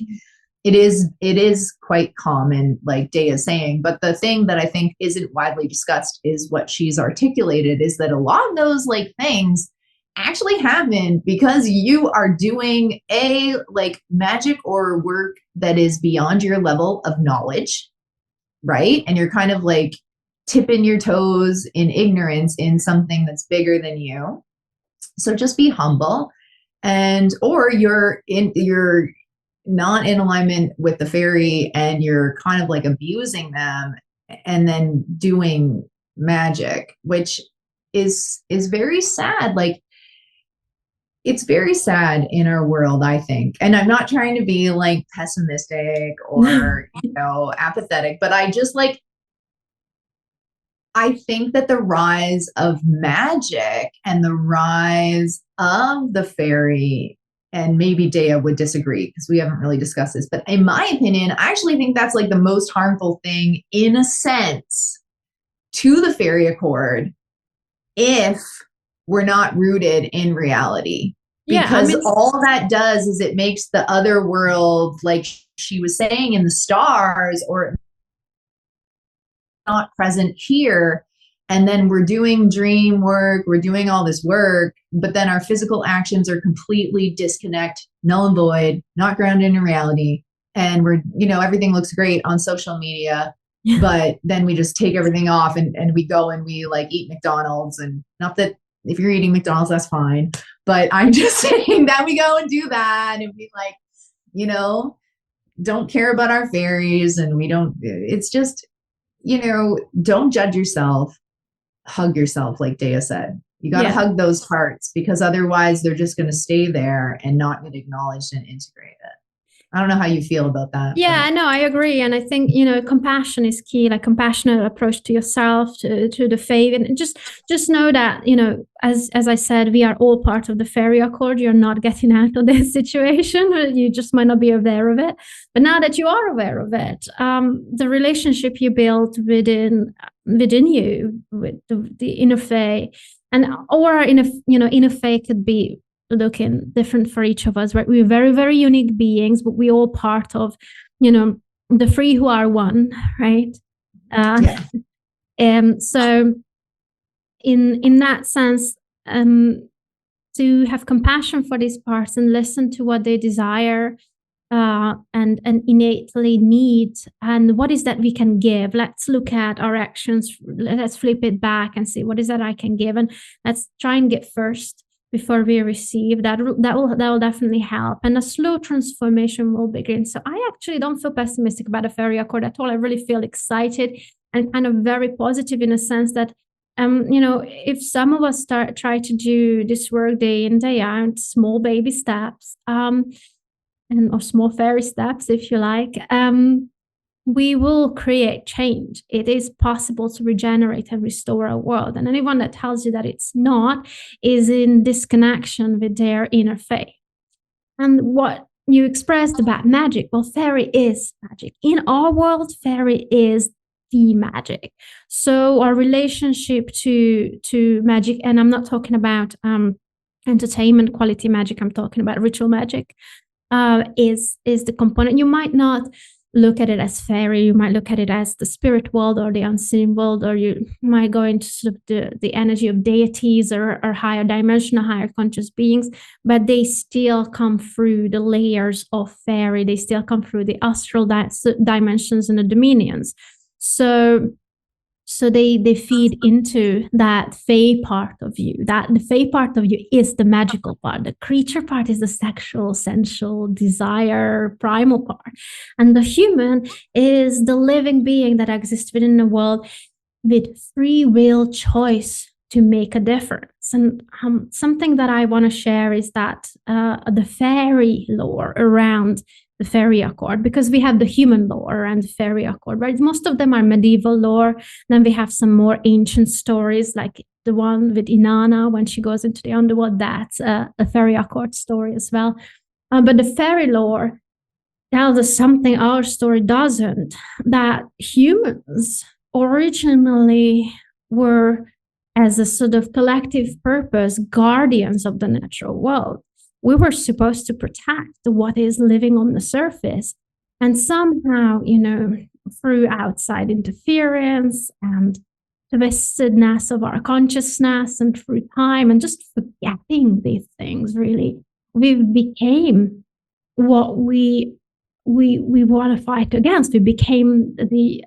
it is quite common, like Dea is saying. But the thing that I think isn't widely discussed is what she's articulated, is that a lot of those like things actually happen because you are doing a like magic or work that is beyond your level of knowledge, right? And you're kind of like tipping your toes in ignorance in something that's bigger than you. So just be humble, or you're not in alignment with the fairy and you're kind of like abusing them and then doing magic, which is very sad. Like, it's very sad in our world, I think. And I'm not trying to be like pessimistic or, apathetic, but I just like, I think that the rise of magic and the rise of the fairy, and maybe Dea would disagree because we haven't really discussed this, but in my opinion, I actually think that's like the most harmful thing in a sense to the Faery Accord, if we're not rooted in reality. Because all that does is it makes the other world, like she was saying, in the stars, or not present here. And then we're doing dream work, we're doing all this work, but then our physical actions are completely disconnect, null and void, not grounded in reality. And we're, everything looks great on social media, but then we just take everything off and we go and we like eat McDonald's. And not that if you're eating McDonald's, that's fine. But I'm just saying that we go and do that and we like, don't care about our fairies, and we don't, it's just, don't judge yourself. Hug yourself, like Dea said. You got to hug those parts, because otherwise they're just going to stay there and not get acknowledged and integrated. I don't know how you feel about that. Yeah, no, I agree. And I think, compassion is key, like compassionate approach to yourself, to the faith. And just know that, as I said, we are all part of the Faery Accord. You're not getting out of this situation. You just might not be aware of it. But now that you are aware of it, the relationship you built within you with the inner Fae, or inner Fae could be looking different for each of us, right? We're very, very unique beings, but we're all part of, the three who are one, right? So in that sense, to have compassion for these parts and listen to what they desire and innately need, and what is that we can give. Let's look at our actions. Let's flip it back and see what is that I can give, and let's try and give first before we receive. That will definitely help, and a slow transformation will begin. So I actually don't feel pessimistic about the Faery Accord at all. I really feel excited and kind of very positive, in a sense that if some of us try to do this work day in, day out, small baby steps, or small fairy steps, if you like, we will create change. It is possible to regenerate and restore our world. And anyone that tells you that it's not is in disconnection with their inner faith. And what you expressed about magic. Well, fairy is magic. In our world, fairy is the magic. So our relationship to magic, and I'm not talking about entertainment quality magic, I'm talking about ritual magic, is the component. You might not look at it as fairy, you might look at it as the spirit world or the unseen world, or you might go into sort of the energy of deities or higher dimensional, higher conscious beings, but they still come through the layers of fairy. They still come through the astral dimensions and the dominions. So they feed into that Fae part of you. That the Fae part of you is the magical part. The creature part is the sexual, sensual, desire, primal part. And the human is the living being that exists within the world with free will choice to make a difference. And something that I want to share is that the fairy lore around the Faery Accord, because we have the human lore and the Faery Accord, right? Most of them are medieval lore. Then we have some more ancient stories, like the one with Inanna when she goes into the underworld. That's a Faery Accord story as well. But the fairy lore tells us something our story doesn't, that humans originally were, as a sort of collective purpose, guardians of the natural world. We were supposed to protect what is living on the surface. And somehow, through outside interference and twistedness of our consciousness and through time and just forgetting these things, really, we became what we want to fight against. We became the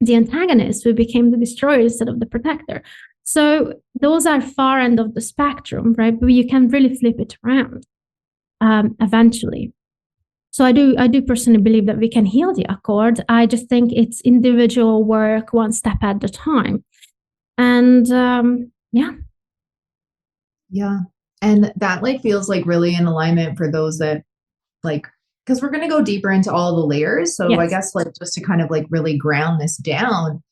antagonist. We became the destroyer instead of the protector. So those are far end of the spectrum, right? But you can really flip it around eventually. So I do personally believe that we can heal the accord. I just think it's individual work, one step at a time. And yeah. And that feels like really in alignment for those that because we're going to go deeper into all the layers. So yes. I guess just to kind of really ground this down,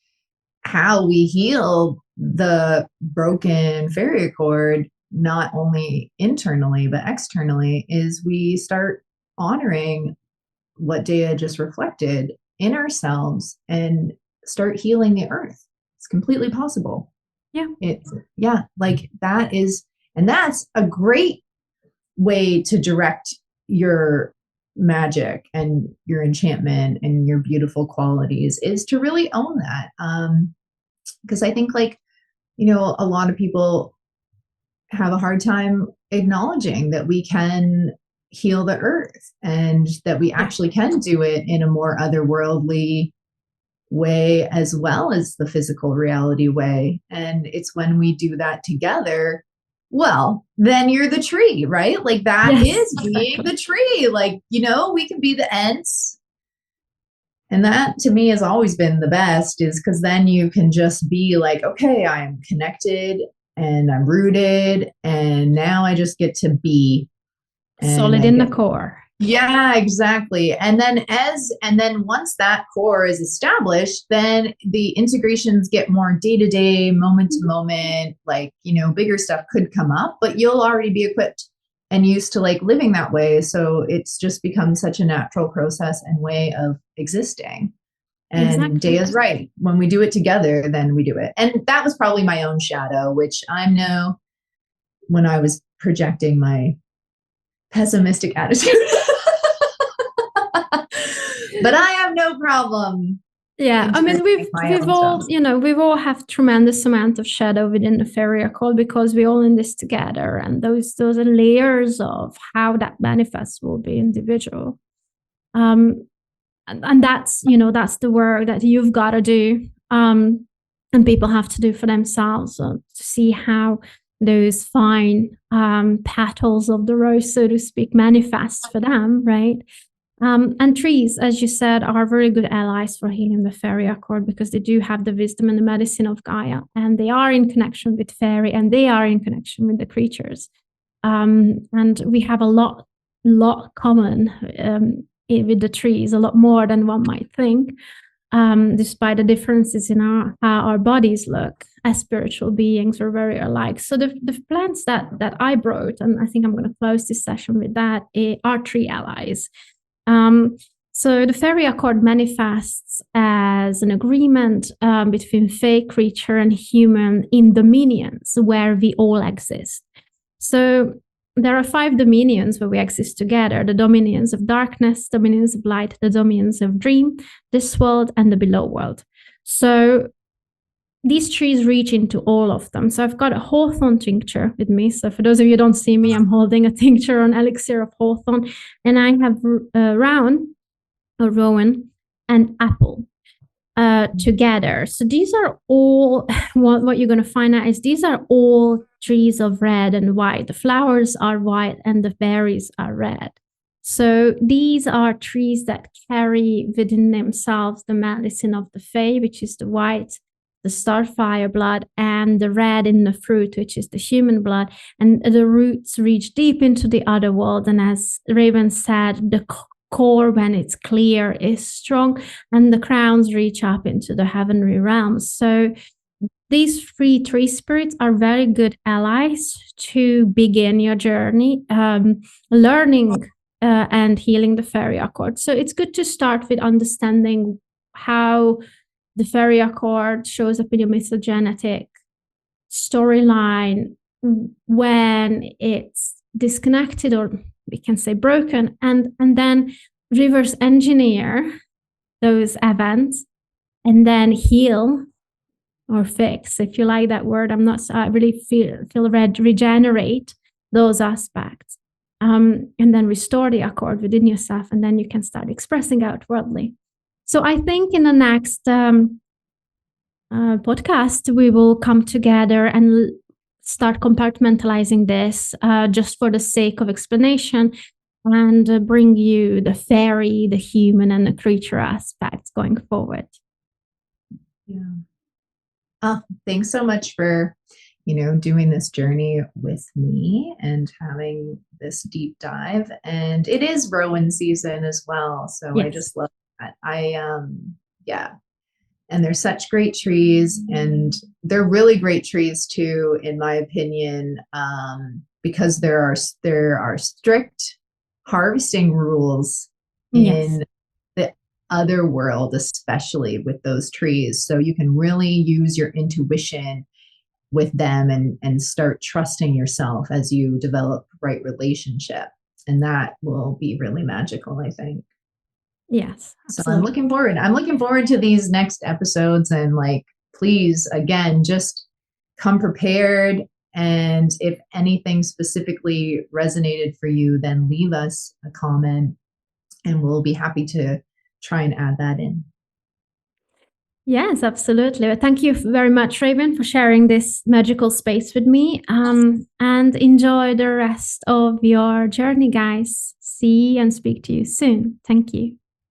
how we heal the broken Faery Accord, not only internally but externally, is we start honoring what Dea just reflected in ourselves and start healing the earth. It's completely possible. That is, and that's a great way to direct your magic and your enchantment and your beautiful qualities, is to really own that. Because I think a lot of people have a hard time acknowledging that we can heal the earth and that we actually can do it in a more otherworldly way as well as the physical reality way. And it's when we do that together, well, then you're the tree, right? That is being the tree. We can be the ants. And that to me has always been the best, is because then you can just be okay, I'm connected and I'm rooted, and now I just get to be solid in the core. Yeah, exactly. And then once that core is established, then the integrations get more day-to-day, moment-to-moment, bigger stuff could come up, but you'll already be equipped and used to living that way. So it's just become such a natural process and way of existing. And exactly. Dea's right. When we do it together, then we do it. And that was probably my own shadow, which I know when I was projecting my pessimistic attitude. But I have no problem. Yeah, I mean, we've all have tremendous amount of shadow within the Faery Accord, because we're all in this together, and those are layers of how that manifests will be individual. And that's the work that you've got to do, and people have to do for themselves, to see how those fine petals of the rose, so to speak, manifest for them, right? And trees, as you said, are very good allies for healing the Faery Accord, because they do have the wisdom and the medicine of Gaia, and they are in connection with fairy, and they are in connection with the creatures. And we have a lot common with the trees, a lot more than one might think, despite the differences in how our bodies look. as spiritual beings. We're very alike. So the plants that I brought, and I think I'm going to close this session with that, are tree allies. So the Faery Accord manifests as an agreement between Fae creature and human in dominions where we all exist. So there are 5 dominions where we exist together: the dominions of darkness, dominions of light, the dominions of dream, this world, and the below world. So these trees reach into all of them. So I've got a hawthorn tincture with me. So for those of you who don't see me, I'm holding a tincture on elixir of hawthorn. And I have rowan, and apple together. So these are all, what you're going to find out is these are all trees of red and white. The flowers are white and the berries are red. So these are trees that carry within themselves the medicine of the Fae, which is the white, the starfire blood, and the red in the fruit, which is the human blood. And the roots reach deep into the other world. And as Raven said, the core, when it's clear, is strong, and the crowns reach up into the heavenly realms. So these 3 tree spirits are very good allies to begin your journey, learning and healing the Faery Accord. So it's good to start with understanding how the Faery Accord shows up in your mythogenetic storyline when it's disconnected, or we can say broken, and then reverse engineer those events and then heal or fix, if you like that word. I really feel regenerate those aspects, and then restore the accord within yourself, and then you can start expressing outwardly. So I think in the next podcast, we will come together and start compartmentalizing this just for the sake of explanation, and bring you the fairy, the human, and the creature aspects going forward. Yeah. Thanks so much for, doing this journey with me and having this deep dive. And it is rowan season as well. So yes. I just love that. And they're such great trees, and they're really great trees too, in my opinion, because there are strict harvesting rules in the other world, especially with those trees. So you can really use your intuition with them and start trusting yourself as you develop right relationship. And that will be really magical, I think. Yes. Absolutely. So I'm looking forward to these next episodes, and please, again, just come prepared. And if anything specifically resonated for you, then leave us a comment and we'll be happy to try and add that in. Yes, absolutely. Thank you very much, Raven, for sharing this magical space with me. And enjoy the rest of your journey, guys. See and speak to you soon. Thank you.